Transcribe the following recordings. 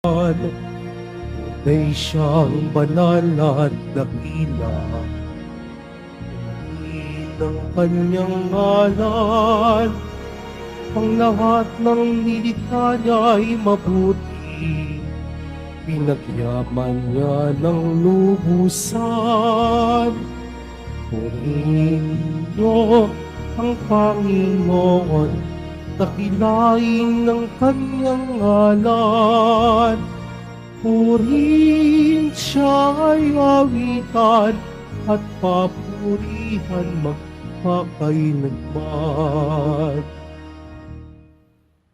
Tunay siyang banal at dakila. Ng kanyang ngalan, ang lahat ng nilikha niya ay mabuti. Pinagyaman niya ng lubusan. Purihin niyo ang Panginoon, dakilain ng kanyang ngalan. Purihin siya ay awitan at papurihan magpakailanman.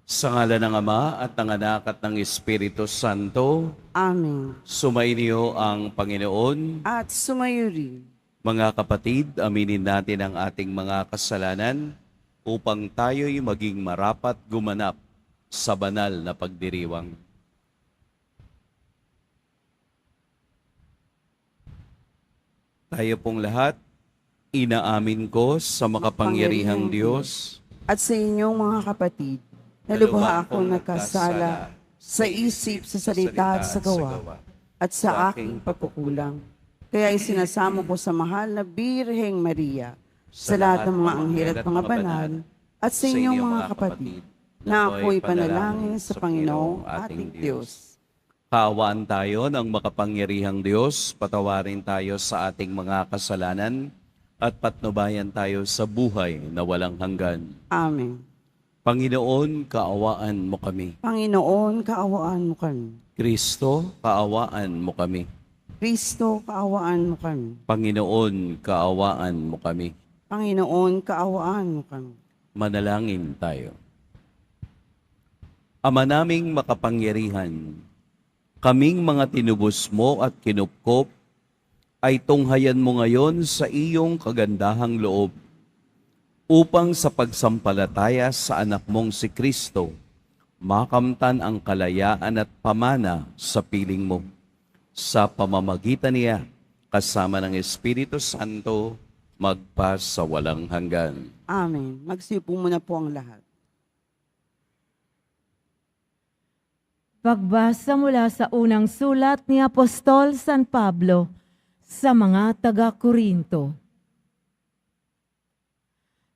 Sa ngala ng Ama at ng Anak at ng Espiritu Santo, Amen. sumainyo ang Panginoon. At sumayo rin. Mga kapatid, aminin natin ang ating mga kasalanan upang tayo'y maging marapat gumanap sa banal na pagdiriwang. Tayo pong lahat, inaamin ko sa makapangyarihang Diyos At sa inyong mga kapatid, nalubha akong nagkasala sa isip, sa salita at sa gawa, at sa aking pagkukulang. Kaya isinasamo ko sa mahal na Birheng Maria, sa lahat ng mga anghel at mga banal, at sa inyong mga kapatid, na ako'y panalangin sa Panginoong ating Diyos. Kaawaan tayo ng makapangyarihang Diyos, patawarin tayo sa ating mga kasalanan, at patnubayan tayo sa buhay na walang hanggan. Amen. Panginoon, kaawaan mo kami. Panginoon, kaawaan mo kami. Kristo, kaawaan mo kami. Kristo, kaawaan mo kami. Panginoon, kaawaan mo kami. Panginoon, kaawaan mo kami. Manalangin tayo. Ama naming makapangyarihan, kaming mga tinubos mo at kinupkop, ay tunghayan mo ngayon sa iyong kagandahang loob, upang sa pagsampalataya sa anak mong si Kristo, makamtan ang kalayaan at pamana sa piling mo. Sa pamamagitan niya, kasama ng Espiritu Santo, magpa sa walang hanggan. Amen. Magsiupo muna po ang lahat. Pagbasa mula sa unang sulat ni Apostol San Pablo sa mga taga-Korinto.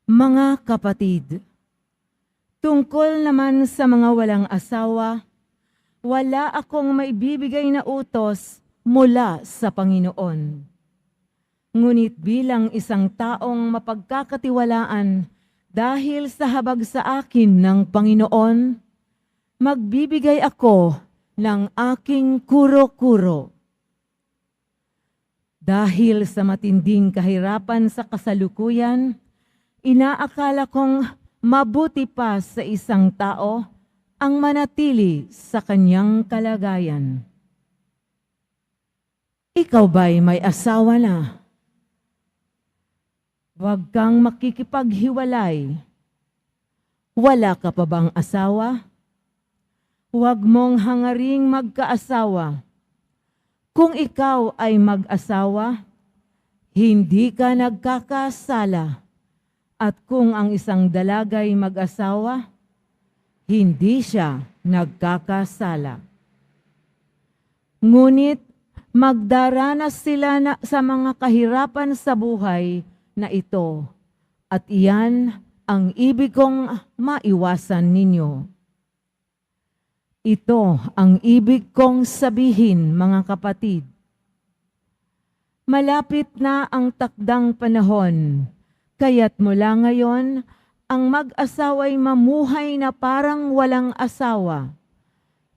Mga kapatid, tungkol naman sa mga walang asawa, wala akong maibibigay na utos mula sa Panginoon. Ngunit bilang isang taong mapagkakatiwalaan dahil sa habag sa akin ng Panginoon, magbibigay ako ng aking kuro-kuro. Dahil sa matinding kahirapan sa kasalukuyan, inaakala kong mabuti pa sa isang tao ang manatili sa kanyang kalagayan. Ikaw ba'y may asawa na? Huwag kang makikipaghiwalay. Wala ka pa bang asawa? Huwag mong hangaring magkaasawa. Kung ikaw ay mag-asawa, hindi ka nagkakasala. At kung ang isang dalagay mag-asawa, hindi siya nagkakasala. Ngunit magdaranas sila sa mga kahirapan sa buhay na ito, at iyan ang ibig kong maiwasan ninyo. Ito ang ibig kong sabihin, mga kapatid. Malapit na ang takdang panahon, kaya't mula ngayon, ang mag-asawa'y mamuhay na parang walang asawa.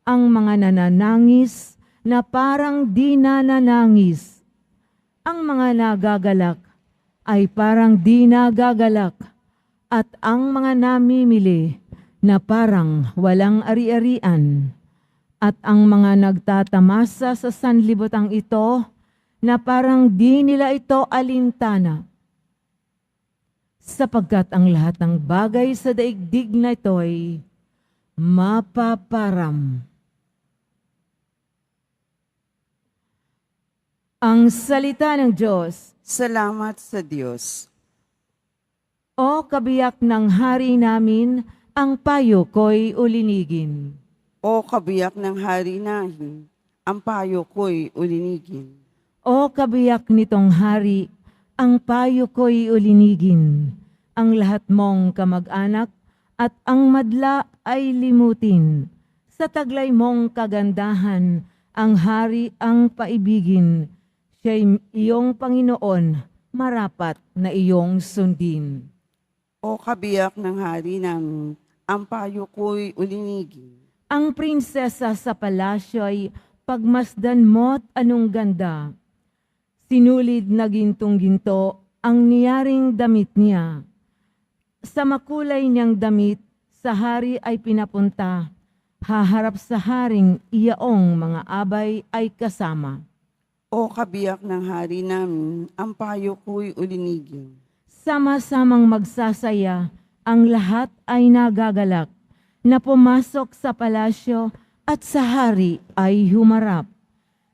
Ang mga nananangis na parang di nananangis. Ang mga nagagalak ay parang di nagagalak. At ang mga namimili na parang walang ari-arian, at ang mga nagtatamasa sa sanlibutan ito na parang di nila ito alintana. Sapagkat ang lahat ng bagay sa daigdig na ito'y mapaparam. Ang salita ng Diyos. Salamat sa Diyos. O kabiyak ng hari namin, ang payo ko'y ulinigin. O kabiyak ng hari nahin, ang payo ko'y ulinigin. O kabiyak nitong hari, ang payo ko'y ulinigin. Ang lahat mong kamag-anak at ang madla ay limutin. Sa taglay mong kagandahan, ang hari ang paibigin. Siya'y iyong Panginoon, marapat na iyong sundin. O kabiyak ng hari namin, ang payo ko'y ulinigin. Ang prinsesa sa palasyo ay pagmasdan mo't anong ganda. Sinulid na gintong-ginto ang niyaring damit niya. Sa makulay niyang damit, sa hari ay pinapunta. Haharap sa haring iyaong mga abay ay kasama. O kabiyak ng hari namin, ang payo ko'y ulinigin. Sama-samang magsasaya, ang lahat ay nagagalak, na pumasok sa palasyo at sa hari ay humarap.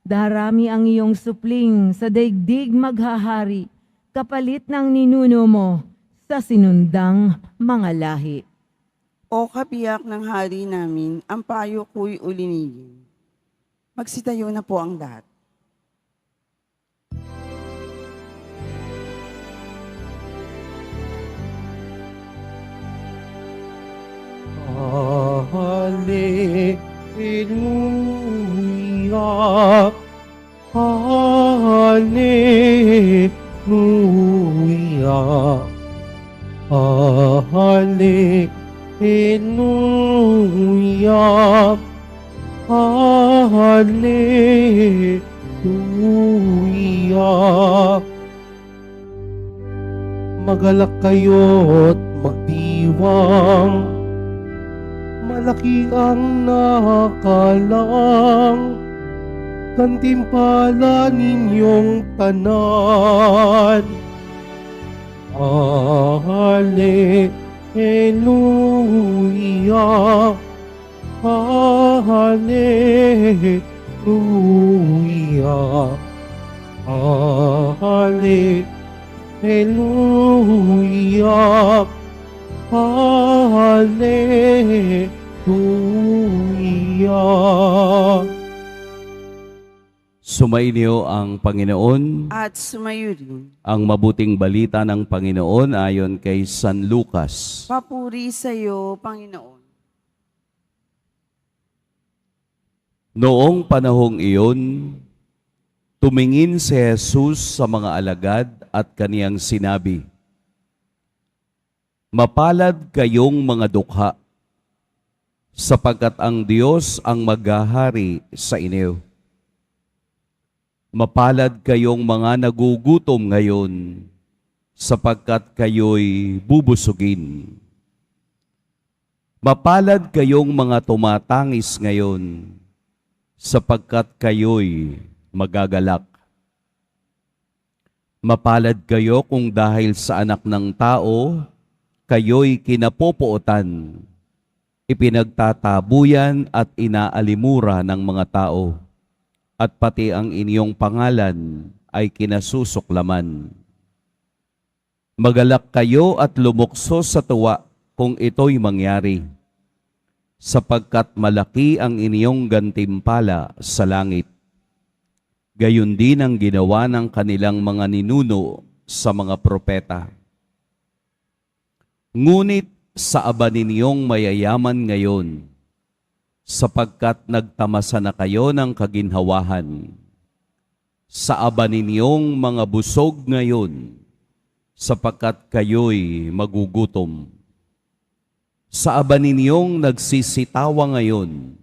Darami ang iyong supling, sa daigdig maghahari, kapalit ng ninuno mo sa sinundang mga lahi. O kabiyak ng hari namin, ang payo ko'y ulinigin. Magsitayo na po ang lahat. Hallelujah, Hallelujah, Hallelujah, Hallelujah. Magalak kayo't magdiwang, malaki ang nakalang, gantimpala ninyong tanan. Hallelujah, Hallelujah, Hallelujah, Hallelujah. Sumainyo ang Panginoon. At sumayo rin. Ang mabuting balita ng Panginoon ayon kay San Lucas. Papuri sa iyo, Panginoon. Noong panahong iyon, tumingin si Jesus sa mga alagad at kaniyang sinabi, "Mapalad kayong mga dukha, sapagkat ang Diyos ang maghahari sa inyo. Mapalad kayong mga nagugutom ngayon, sapagkat kayo'y bubusugin. Mapalad kayong mga tumatangis ngayon, sapagkat kayo'y magagalak. Mapalad kayo kung dahil sa anak ng tao, kayo'y kinapopuotan, ipinagtatabuyan at inaalimura ng mga tao, at pati ang inyong pangalan ay kinasusuklaman. Magalak kayo at lumukso sa tuwa kung ito'y mangyari, sapagkat malaki ang inyong gantimpala sa langit. Gayon din ang ginawa ng kanilang mga ninuno sa mga propeta. Ngunit sa aba ninyong mayayaman ngayon, sapagkat nagtamasa na kayo ng kaginhawahan. Sa aba ninyong mga busog ngayon, sapagkat kayo'y magugutom. Sa aba ninyong nagsisitawa ngayon,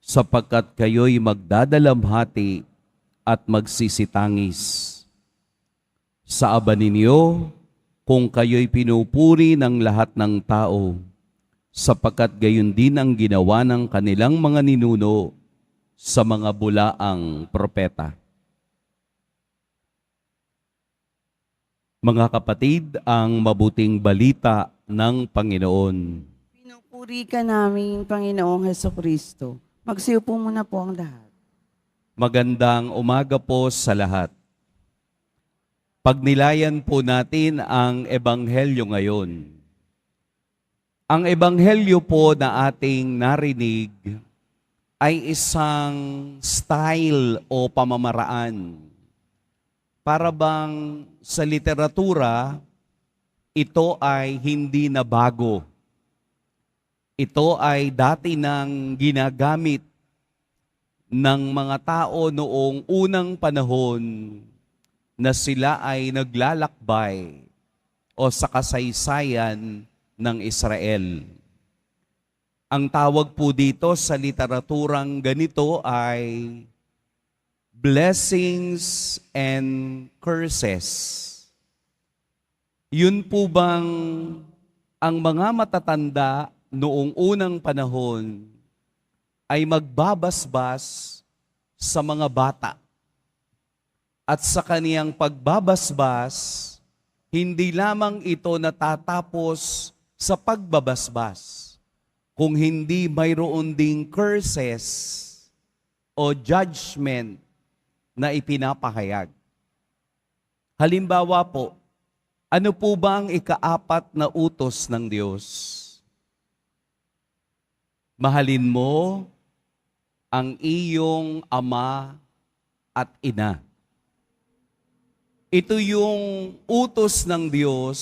sapagkat kayo'y magdadalamhati at magsisitangis. Sa aba ninyo, kung kayo'y pinupuri ng lahat ng tao, sapagkat gayon din ang ginawa ng kanilang mga ninuno sa mga bulaang propeta. Mga kapatid, ang mabuting balita ng Panginoon. Pinupuri ka namin, Panginoong Hesukristo. Magsiupo muna po ang lahat. Magandang umaga po sa lahat. Pagnilayan po natin ang Ebanghelyo ngayon. Ang Ebanghelyo po na ating narinig ay isang style o pamamaraan. Para bang sa literatura, ito ay hindi na bago. Ito ay dati nang ginagamit ng mga tao noong unang panahon na sila ay naglalakbay o sa kasaysayan ng Israel. Ang tawag po dito sa literaturang ganito ay blessings and curses. Yun po bang ang mga matatanda noong unang panahon ay magbabasbas sa mga bata. At sa kaniyang pagbabasbas, hindi lamang ito natatapos sa pagbabasbas, kung hindi mayroon ding curses o judgment na ipinapahayag. Halimbawa po, ano po ba ang ikaapat na utos ng Diyos? Mahalin mo ang iyong ama at ina. Ito yung utos ng Diyos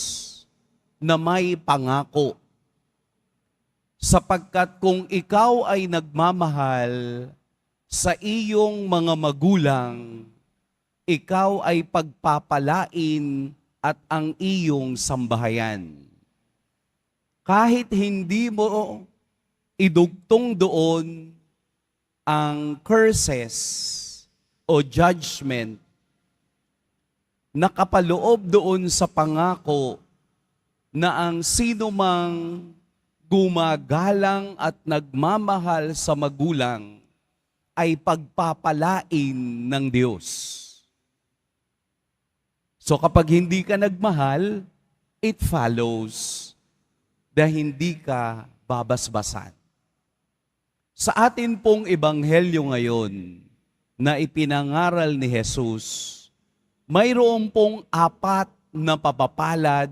na may pangako. Sapagkat kung ikaw ay nagmamahal sa iyong mga magulang, ikaw ay pagpapalain at ang iyong sambahayan. Kahit hindi mo idugtong doon ang curses o judgment, nakapaloob doon sa pangako na ang sino mang gumagalang at nagmamahal sa magulang ay pagpapalain ng Diyos. So kapag hindi ka nagmahal, it follows na hindi ka babasbasan. Sa atin pong ebanghelyo ngayon na ipinangaral ni Jesus, mayroon pong 4 na papapalad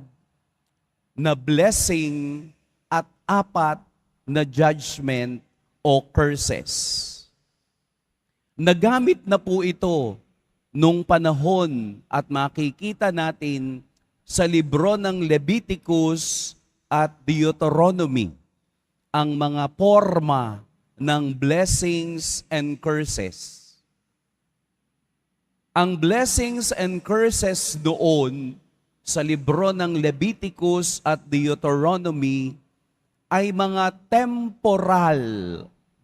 na blessing at 4 na judgment o curses. Nagamit na po ito nung panahon at makikita natin sa libro ng Leviticus at Deuteronomy ang mga forma ng blessings and curses. Ang blessings and curses doon sa libro ng Leviticus at Deuteronomy ay mga temporal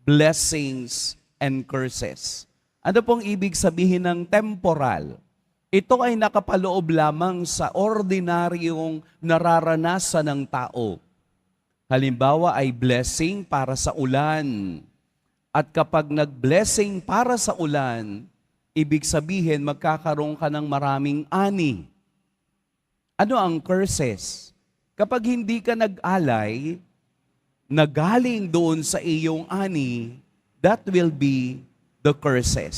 blessings and curses. Ano pong ibig sabihin ng temporal? Ito ay nakapaloob lamang sa ordinaryong nararanasan ng tao. Halimbawa ay blessing para sa ulan. At kapag nag-blessing para sa ulan, ibig sabihin magkakaroon ka ng maraming ani. Ano ang curses? Kapag hindi ka nag-alay, na galing doon sa iyong ani, that will be the curses.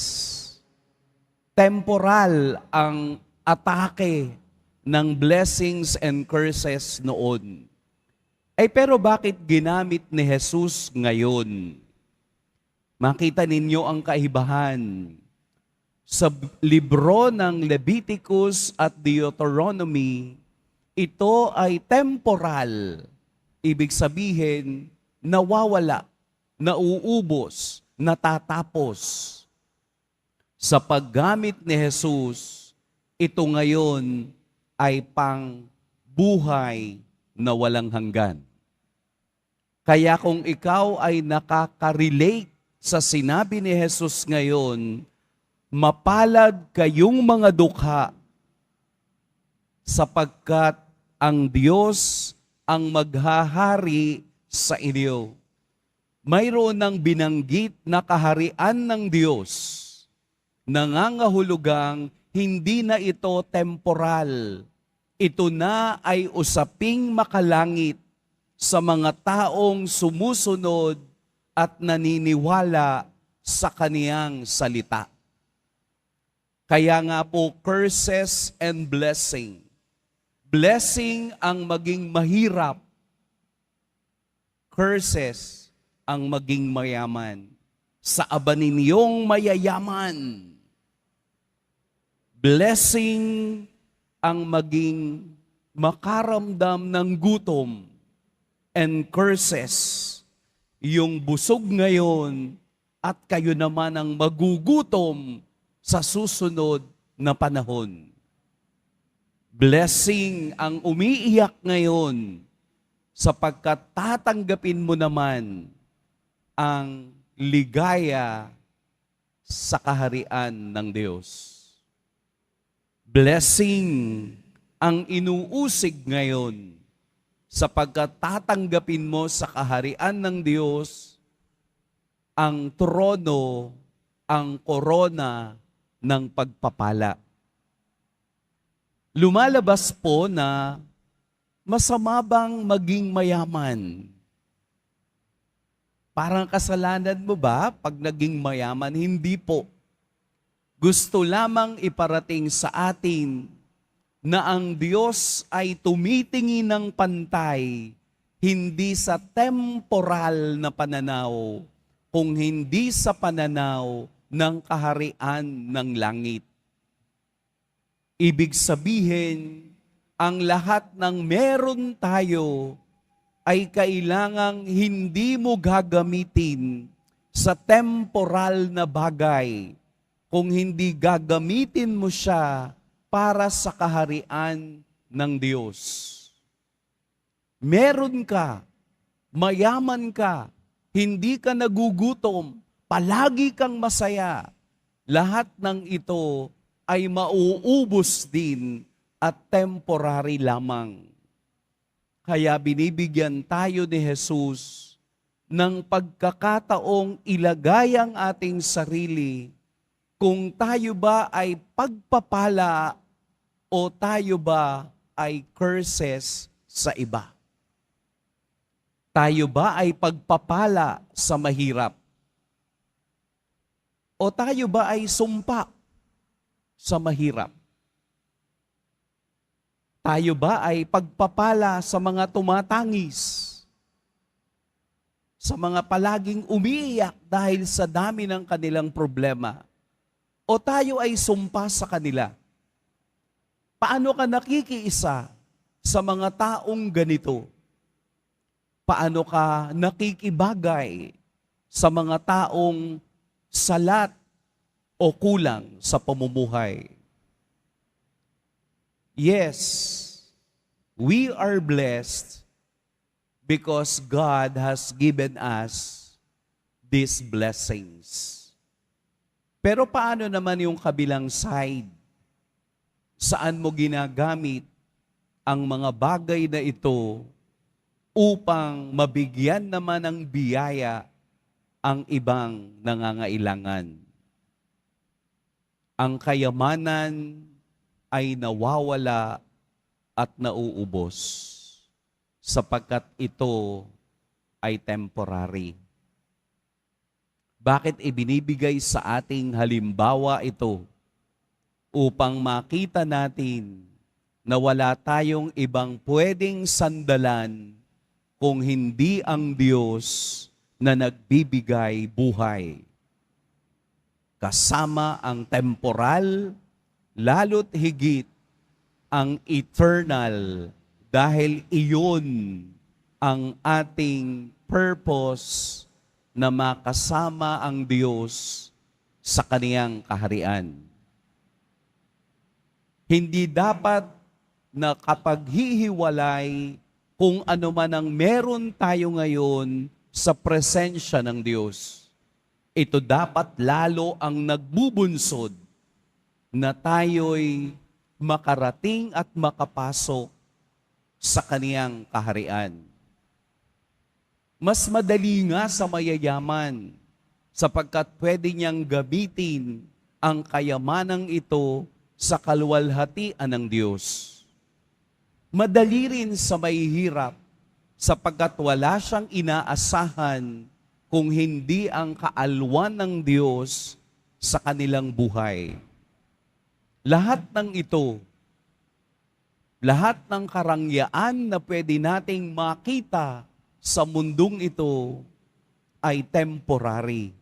Temporal ang atake ng blessings and curses noon. Pero bakit ginamit ni Jesus ngayon? Makita ninyo ang kaibahan. Sa libro ng Leviticus at Deuteronomy, ito ay temporal. Ibig sabihin, nawawala, nauubos, natatapos. Sa paggamit ni Jesus, ito ngayon ay pang buhay na walang hanggan. Kaya kung ikaw ay nakaka-relate sa sinabi ni Jesus ngayon, mapalad kayong mga dukha sapagkat ang Diyos ang maghahari sa inyo. Mayroon ng binanggit na kaharian ng Diyos, nangangahulugang hindi na ito temporal. Ito na ay usaping makalangit sa mga taong sumusunod at naniniwala sa kaniyang salita. Kaya nga po, curses and blessing. Blessing ang maging mahirap. Curses ang maging mayaman. sa aba ninyong mayayaman. Blessing ang maging makaramdam ng gutom and curses. Yung busog ngayon at kayo naman ang magugutom sa susunod na panahon. Blessing ang umiiyak ngayon sapagkat tatanggapin mo naman ang ligaya sa kaharian ng Diyos. Blessing ang inuusig ngayon sapagkat tatanggapin mo sa kaharian ng Diyos ang trono, ang korona ng pagpapala. Lumalabas po na masama bang maging mayaman? Parang kasalanan mo ba pag naging mayaman? Hindi po. Gusto lamang iparating sa atin na ang Diyos ay tumitingin ng pantay, hindi sa temporal na pananaw, kung hindi sa pananaw ng kaharian ng langit. Ibig sabihin, ang lahat ng meron tayo ay kailangang hindi mo gagamitin sa temporal na bagay, kung hindi gagamitin mo siya para sa kaharian ng Diyos. Meron ka, mayaman ka, hindi ka nagugutom, palagi kang masaya. Lahat ng ito ay mauubos din at temporary lamang. Kaya binibigyan tayo ni Jesus ng pagkakataong ilagay ang ating sarili kung tayo ba ay pagpapala o tayo ba ay curses sa iba. Tayo ba ay pagpapala sa mahirap? O tayo ba ay sumpa sa mahirap? Tayo ba ay pagpapala sa mga tumatangis? Sa mga palaging umiiyak dahil sa dami ng kanilang problema? O tayo ay sumpa sa kanila? Paano ka nakikiisa sa mga taong ganito? Paano ka nakikibagay sa mga taong salat o kulang sa pamumuhay? Yes, we are blessed because God has given us these blessings. Pero paano naman yung kabilang side? Saan mo ginagamit ang mga bagay na ito upang mabigyan naman ng biyaya ang ibang nangangailangan? Ang kayamanan ay nawawala at nauubos sapagkat ito ay temporary. Bakit ibinibigay sa ating halimbawa ito? Upang makita natin na wala tayong ibang pwedeng sandalan kung hindi ang Diyos na nagbibigay buhay. Kasama ang temporal, lalo't higit ang eternal, dahil iyon ang ating purpose na makasama ang Diyos sa kaniyang kaharian. Hindi dapat na kapag hihiwalay kung ano man ang meron tayo ngayon sa presensya ng Diyos. Ito dapat lalo ang nagbubunsod na tayo'y makarating at makapasok sa kaniyang kaharian. Mas madali nga sa mayayaman sapagkat pwede niyang gamitin ang kayamanang ito sa kaluwalhatian ng Diyos. Madali rin sa mahihirap sapagkat wala siyang inaasahan kung hindi ang kaalwan ng Diyos sa kanilang buhay. Lahat ng ito, lahat ng karangyaan na pwede nating makita sa mundong ito ay temporary.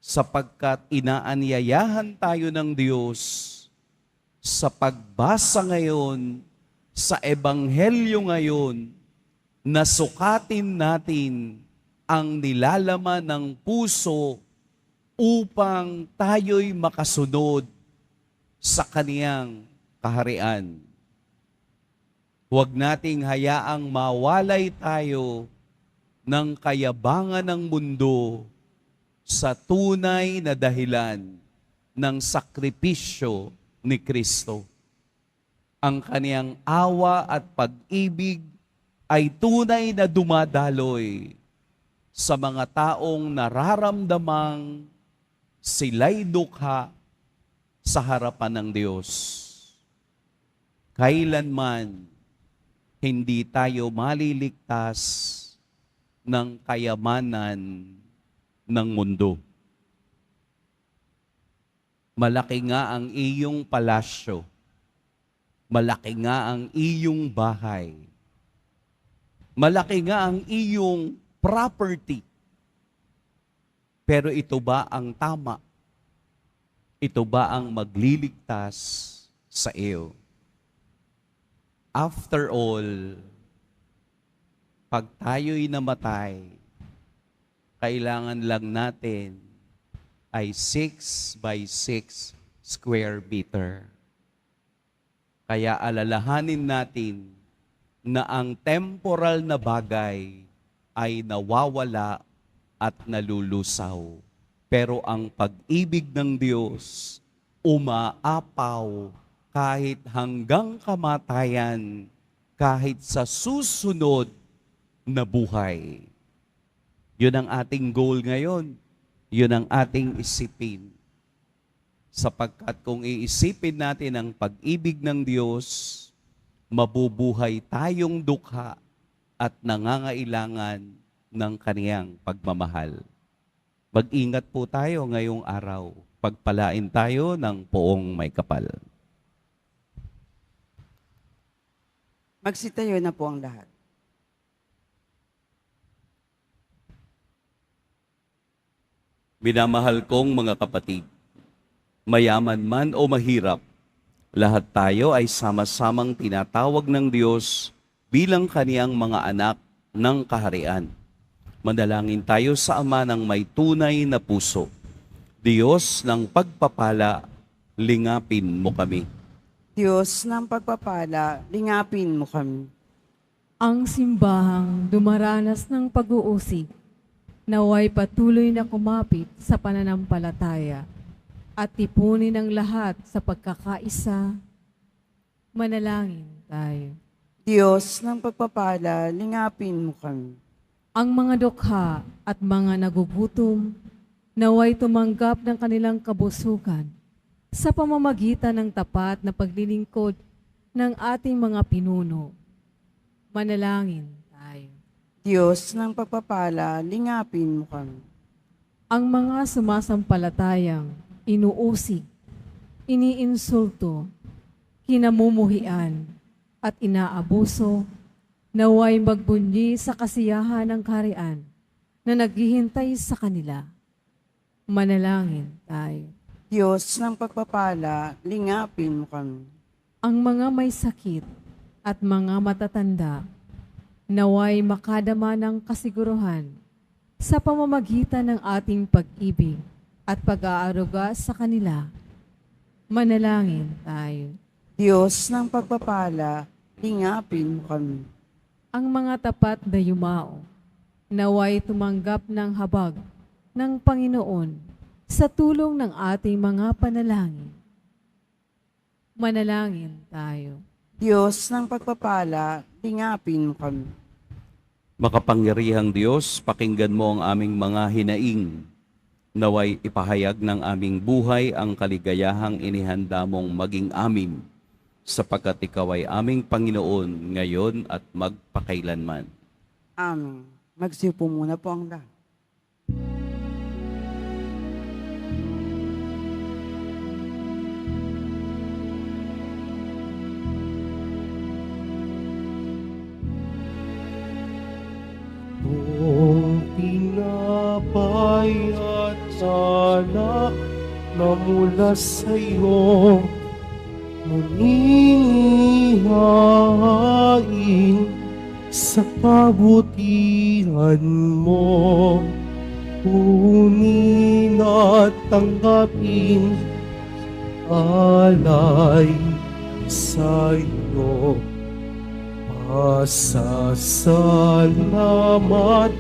sapagkat inaanyayahan tayo ng Diyos sa pagbasa ngayon, sa Ebanghelyo ngayon, na sukatin natin ang nilalaman ng puso upang tayo'y makasunod sa kaniyang kaharian. Huwag nating hayaang mawalay tayo ng kayabangan ng mundo sa tunay na dahilan ng sakripisyo ni Kristo. Ang kaniyang awa at pag-ibig ay tunay na dumadaloy sa mga taong nararamdamang sila'y dukha sa harapan ng Diyos. Kailanman hindi tayo maliligtas ng kayamanan ng mundo. Malaki nga ang iyong palasyo. Malaki nga ang iyong bahay. Malaki nga ang iyong property. Pero ito ba ang tama? Ito ba ang magliligtas sa iyo? After all, pag tayo'y namatay, kailangan lang natin ay 6 by 6 square meter. Kaya alalahanin natin na ang temporal na bagay ay nawawala at nalulusaw. Pero ang pag-ibig ng Diyos umaapaw kahit hanggang kamatayan, kahit sa susunod na buhay. Yun ang ating goal ngayon. Yun ang ating isipin. Sapagkat kung iisipin natin ang pag-ibig ng Diyos, mabubuhay tayong dukha at nangangailangan ng kaniyang pagmamahal. Mag-ingat po tayo ngayong araw. Pagpalain tayo ng poong may kapal. Magsitayo na po ang lahat. Minamahal kong mga kapatid, mayaman man o mahirap, lahat tayo ay sama-samang tinatawag ng Diyos bilang kaniyang mga anak ng kaharian. Manalangin tayo sa Ama ng may tunay na puso. Diyos ng pagpapala, lingapin mo kami. Diyos ng pagpapala, lingapin mo kami. Ang simbahang dumaranas ng pag-uusig, naway patuloy na kumapit sa pananampalataya at tipunin ang lahat sa pagkakaisa. Manalangin tayo. Diyos ng pagpapala, lingapin mo kami. Ang mga dukha at mga nagugutom, naway tumanggap ng kanilang kabusukan sa pamamagitan ng tapat na paglilingkod ng ating mga pinuno. Manalangin tayo. Diyos ng pagpapala, lingapin mo kami. Ang mga sumasampalatayang inuusig, iniinsulto, kinamumuhian, at inaabuso, naway magbunyi sa kasiyahan ng kaharian na naghihintay sa kanila. Manalangin tayo. Diyos ng pagpapala, lingapin mo kami. Ang mga may sakit at mga matatanda, naway makadama ng kasiguruhan sa pamamagitan ng ating pag-ibig at pag-aaruga sa kanila. Manalangin tayo. Diyos ng pagpapala, lingapin mo kami. Ang mga tapat na yumao, naway tumanggap ng habag ng Panginoon sa tulong ng ating mga panalangin. Manalangin tayo. Diyos ng pagpapala, lingapin mo kami. Makapangyarihang Diyos, pakinggan mo ang aming mga hinaing. Naway ipahayag ng aming buhay ang kaligayahang inihanda mong maging amin, sapagkat ikaw ay aming Panginoon ngayon at magpakailanman. Amen. Magsiupo muna po ang lahat. Kung tinapay at na mula sa'yo muling ihahain sa kabutihan mo. Kunin at tanggapin alay sa'yo. Pasasalamat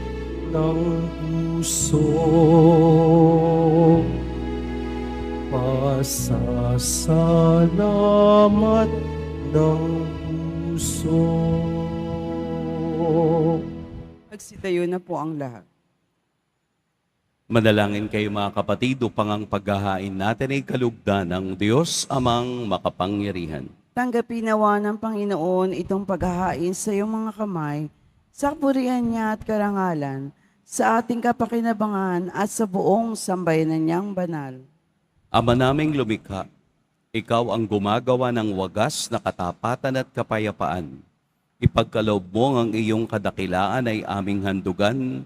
ng puso. Pasasalamat ng puso. Magsitayo na po ang lahat. Manalangin kayo mga kapatid upang ang paghahain natin ay kalugdan ng Diyos amang makapangyarihan. Tanggapin nawa ng Panginoon itong paghahain sa iyong mga kamay, sa kapurihan niya at karangalan, sa ating kapakinabangan at sa buong sambayanan niyang banal. Ama naming lumikha, ikaw ang gumagawa ng wagas na katapatan at kapayapaan. Ipagkaloob mo ang iyong kadakilaan ay aming handugan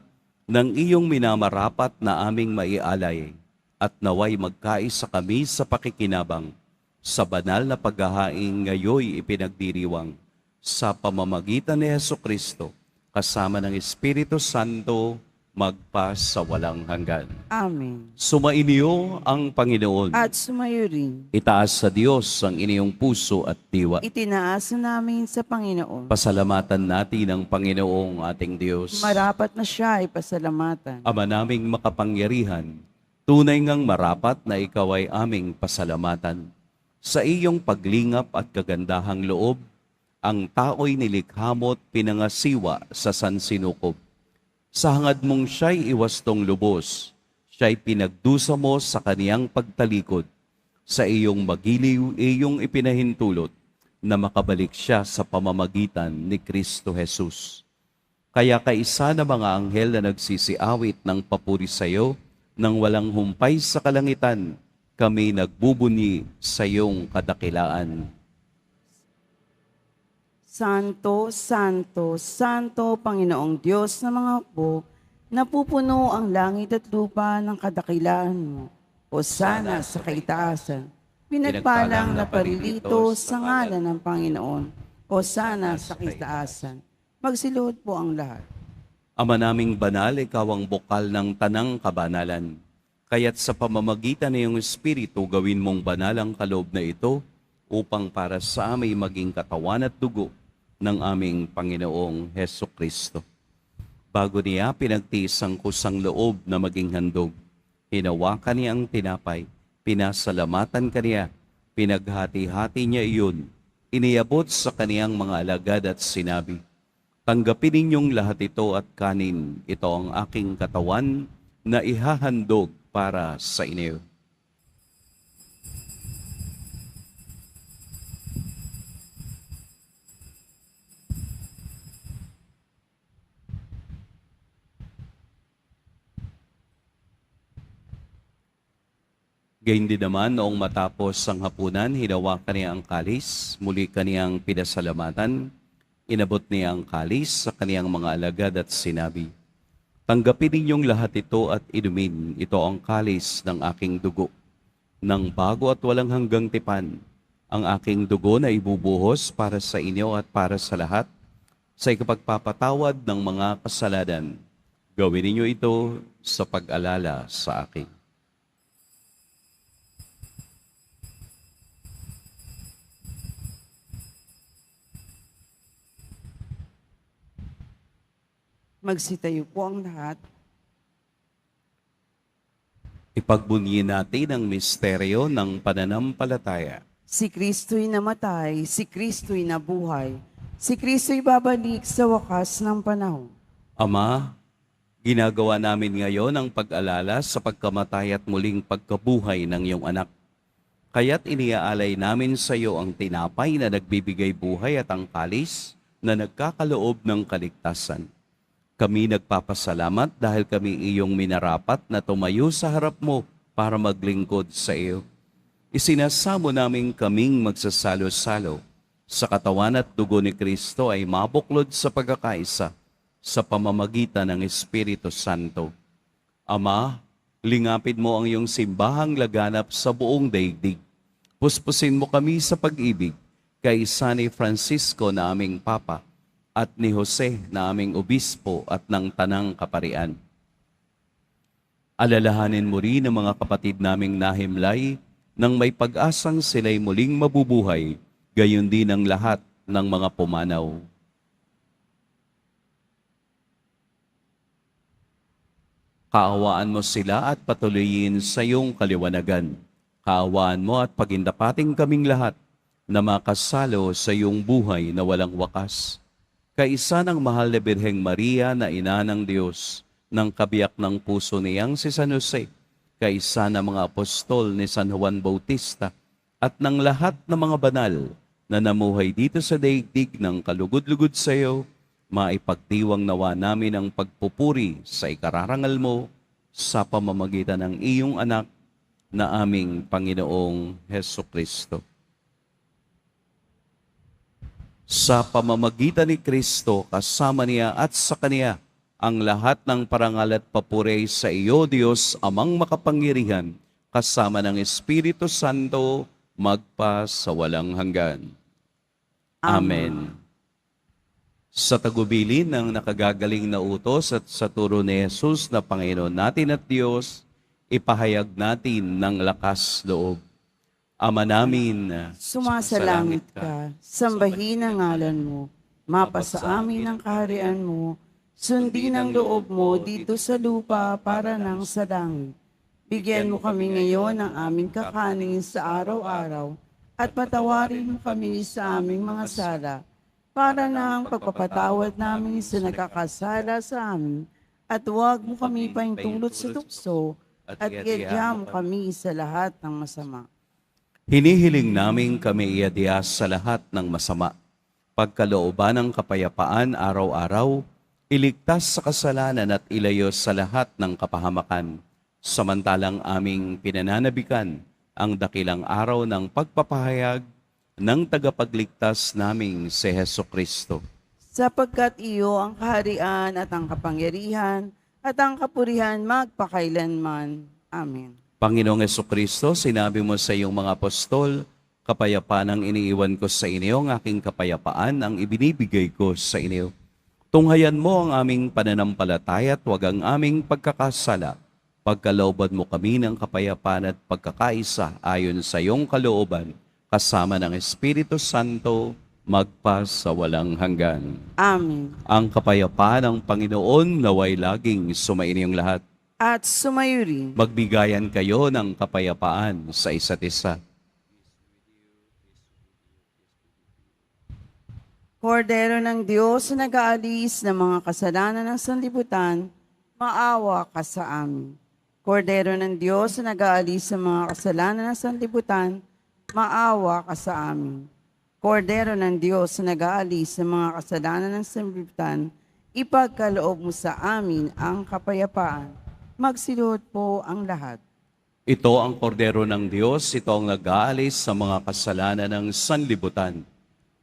ng iyong minamarapat na aming maialay at naway magkaisa kami sa pakikinabang sa banal na paghahain ngayoy ipinagdiriwang sa pamamagitan ni Hesukristo kasama ng Espiritu Santo magpa sa walang hanggan. Amen. Sumainyo ang Panginoon. At sumayo rin. Itaas sa Diyos ang inyong puso at diwa. Itinaas na namin sa Panginoon. Pasalamatan natin ang Panginoong ating Diyos. Marapat na siya ay pasalamatan. Ama naming makapangyarihan, tunay ngang marapat na ikaw ay aming pasalamatan. Sa iyong paglingap at kagandahang loob, ang tao'y nilikha mo't pinangasiwa sa sansinukob. Sa hangad mong siya'y iwastong lubos, siya'y pinagdusa mo sa kaniyang pagtalikod. Sa iyong magiliw, iyong ipinahintulot na makabalik siya sa pamamagitan ni Kristo Jesus. Kaya kaisa na mga anghel na nagsisiawit ng papuri sa iyo, nang walang humpay sa kalangitan, kami nagbubunyi sa iyong kadakilaan. Santo, Santo, Santo, Panginoong Diyos ng mga hukbo, napupuno ang langit at lupa ng kadakilaan mo. Hosana sa kaitaasan. Pinagpalang na parilito sa ngalan ng Panginoon. Hosana sa kaitaasan. Magsiluhod po ang lahat. Ama naming banal, ikaw ang bukal ng tanang kabanalan. Kaya't sa pamamagitan ng iyong Espiritu, gawin mong banal ang kaloob na ito upang para sa aming maging katawan at dugo ng aming Panginoong Hesukristo. Bago niya pinagtiis ang kusang loob na maging handog, hinawakan niya ang tinapay, pinasalamatan kaniya, pinaghati-hati niya iyon, iniabot sa kaniyang mga alagad at sinabi, "Tanggapin ninyong lahat ito at kanin, ito ang aking katawan na ihahandog para sa inyo." Gayun din naman, noong matapos ang hapunan, hinawakan niya ang kalis, muli kaniyang pinasalamatan, inabot niya ang kalis sa kaniyang mga alagad at sinabi, "Tanggapin ninyong lahat ito at inumin, ito ang kalis ng aking dugo, ng bago at walang hanggang tipan. Ang aking dugo na ibubuhos para sa inyo at para sa lahat, sa ikapagpapatawad ng mga kasalanan. Gawin ninyo ito sa pag-alala sa akin." Magsitayo po ang lahat. Ipagbunyi natin ang misteryo ng pananampalataya. Si Kristo'y namatay, si Kristo'y nabuhay, si Kristo'y babalik sa wakas ng panahon. Ama, ginagawa namin ngayon ang pag-alala sa pagkamatay at muling pagkabuhay ng iyong anak. Kaya't iniaalay namin sa iyo ang tinapay na nagbibigay buhay at ang kalis na nagkakaloob ng kaligtasan. Kami nagpapasalamat dahil kami iyong minarapat na tumayo sa harap mo para maglingkod sa iyo. Isinasamo namin kaming magsasalo-salo sa katawan at dugo ni Kristo ay mabuklod sa pagkakaisa sa pamamagitan ng Espiritu Santo. Ama, Lingapin mo ang iyong simbahang laganap sa buong daigdig. Puspusin mo kami sa pag-ibig kay San Francisco na aming Papa at ni Jose na aming Obispo at ng Tanang Kaparian. Alalahanin mo rin ang mga kapatid naming nahimlay nang may pag-asang sila'y muling mabubuhay, gayon din ang lahat ng mga pumanaw. Kaawaan mo sila at patuloyin sa iyong kaliwanagan. Kaawaan mo at pagindapating kaming lahat na makasalo sa iyong buhay na walang wakas. Kaisa ng mahal na Birheng Maria na ina ng Diyos, ng kabiyak ng puso niyang si San Jose, kaisa ng mga apostol ni San Juan Bautista, at ng lahat ng mga banal na namuhay dito sa daigdig ng kalugod-lugod sa iyo, maipagdiwang nawa namin ang pagpupuri sa ikararangal mo sa pamamagitan ng iyong anak na aming Panginoong Heso Kristo. Sa pamamagitan ni Kristo, kasama niya at sa Kaniya, ang lahat ng parangal at papuri sa iyo, Diyos, Amang makapangyarihan, kasama ng Espiritu Santo, magpa sa walang hanggan. Amen. Sa tagubilin ng nakagagaling na utos at sa turo ni Jesus na Panginoon natin at Diyos, ipahayag natin ng lakas loob. Ama namin, Sumasalangit ka, sambahin ang ngalan mo, mapasa amin ang kaharian mo, sundin ang loob mo dito sa lupa para nang sa langit. Bigyan mo kami ngayon ng aming kakanin sa araw-araw at patawarin mo kami sa aming mga sala para nang pagpapatawad namin sa nagkakasala sa amin at huwag mo kami paintulot sa tukso at iadya mo kami sa lahat ng masama. hinihiling namin kami iadya sa lahat ng masama. Pagkalooban ng kapayapaan araw-araw, iligtas sa kasalanan at ilayo sa lahat ng kapahamakan. Samantalang aming pinananabikan ang dakilang araw ng pagpapahayag ng tagapagligtas naming si Heso Kristo. Sapagkat iyo ang kaharian at ang kapangyarihan at ang kapurihan magpakailanman. Amen. Panginoong Jesucristo, sinabi mo sa iyong mga apostol, kapayapaan ang iniiwan ko sa inyo, ang aking kapayapaan ang ibinibigay ko sa inyo. Tunghayan mo ang aming pananampalataya at huwag ang aming pagkakasala. Pagkalooban mo kami ng kapayapaan at pagkakaisa ayon sa iyong kalooban, kasama ng Espiritu Santo, magpa sa walang hanggan. Amen. Ang kapayapaan ng Panginoon naway laging sumainyong lahat. At sumayo rin. Magbigayan kayo ng kapayapaan sa isa't isa. Kordero ng Diyos na nag-aalis ng mga kasalanan ng sanlibutan, maawa ka sa amin. Kordero ng Diyos na nag-aalis ng mga kasalanan ng sanlibutan, maawa ka sa amin. Kordero ng Diyos na nag-aalis ng mga kasalanan ng sanlibutan, ipagkaloob mo sa amin ang kapayapaan. Magsiluhod po ang lahat. Ito ang kordero ng Diyos, ito ang nag-aalis sa mga kasalanan ng sanlibutan.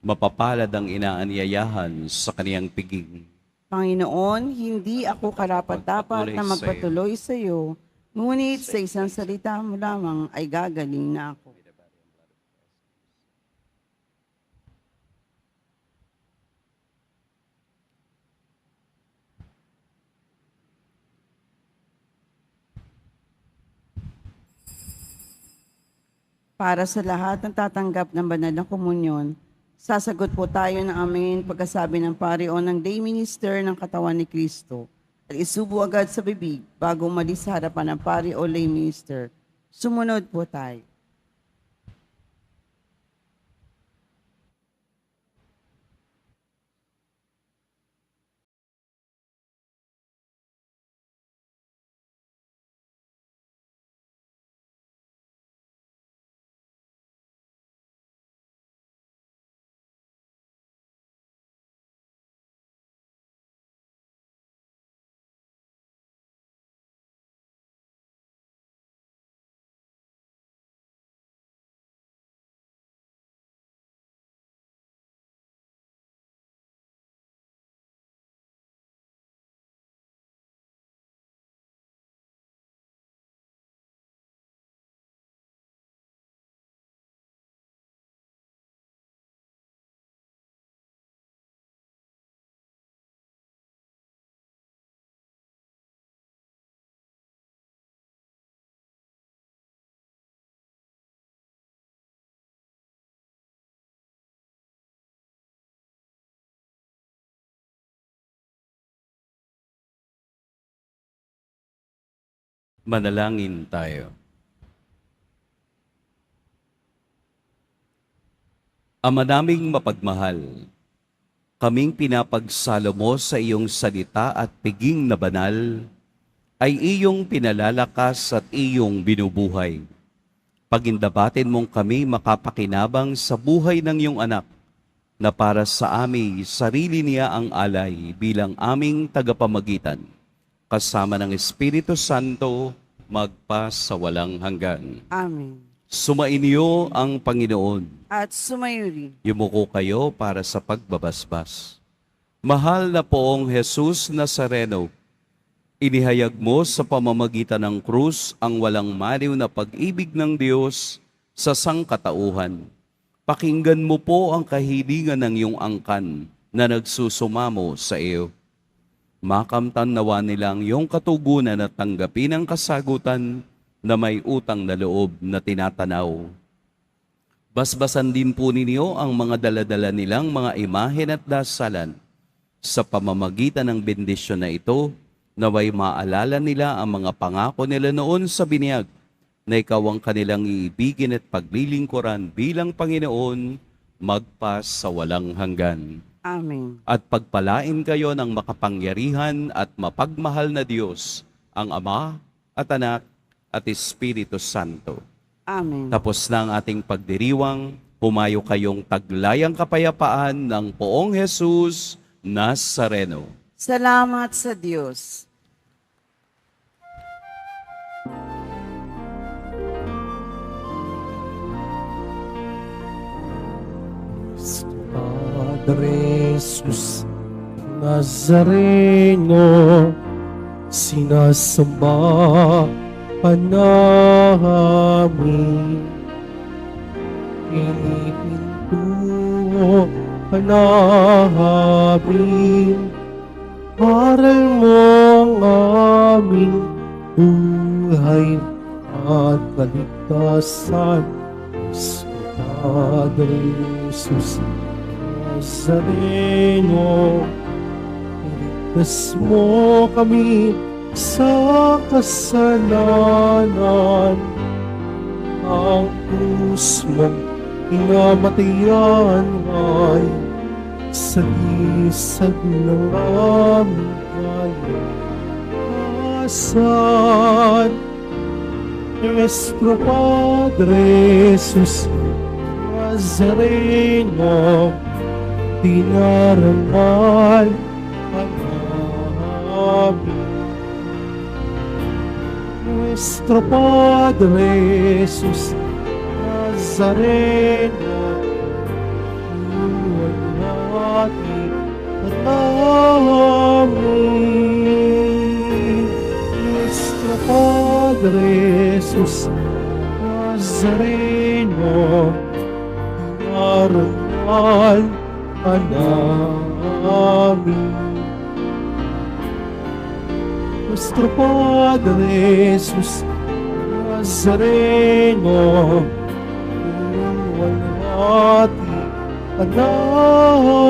Mapapalad ang inaanyayahan sa kaniyang piging. Panginoon, hindi ako karapat-dapat na magpatuloy sa iyo, ngunit sa isang salita mo lamang ay gagaling na ako. Para sa lahat ng tatanggap ng banal na komunyon, sasagot po tayo ng amen pagkasabi ng pari o ng lay minister ng katawan ni Kristo at isubo agad sa bibig bago umalis sa harapan ng pari o lay minister. Sumunod po tayo. Manalangin tayo. Ama naming mapagmahal, kaming pinapagsalo mo sa iyong salita at piging na banal, ay iyong pinalalakas at iyong binubuhay. Pagindabatin mong kami makapakinabang sa buhay ng iyong anak, na para sa amin sarili niya ang alay bilang aming tagapamagitan, kasama ng Espiritu Santo, magpa sa walang hanggan. Amen. Sumainyo ang Panginoon. At sumayo rin. Yumuko kayo para sa pagbabasbas. Mahal na poong Jesus Nazareno, inihayag mo sa pamamagitan ng krus ang walang maliw na pag-ibig ng Diyos sa sangkatauhan. Pakinggan mo po ang kahilingan ng iyong angkan na nagsusumamo sa iyo. Makamtan nawa nilang iyong katugunan at tanggapin ang kasagutan na may utang na loob na tinatanaw. Basbasan din po ninyo ang mga daladala nilang mga imahen at dasalan. Sa pamamagitan ng bendisyon na ito, naway maalala nila ang mga pangako nila noon sa binyag, na ikaw ang kanilang iibigin at paglilingkuran bilang Panginoon, magpa sa walang hanggan. Amen. At pagpalain kayo ng makapangyarihan at mapagmahal na Diyos, ang Ama at Anak at Espiritu Santo. Amen. Tapos na ang ating pagdiriwang, humayo kayong taglayang kapayapaan ng poong Jesus Nazareno. Salamat sa Diyos. Padre Jesus Nazareno, sinasamba ka namin. Pinipinto ka namin. Aral mo ang aming buhay at kaligtasan. Padre Jesus Nazareno, iligtas mo kami sa kasalanan. Ang krus mong pinamatayan ay sagisag ng aming kalikasan. Nuestro Padre Jesus Nazareno, dinarangal ka namin. Nuestro Padre Jesus Nazareno, iwan natin at amin. Nuestro Padre Jesus Nazareno, dinarangal ka namin. Nuestro Padre Jesus Nazareno, iwan natin ka namin.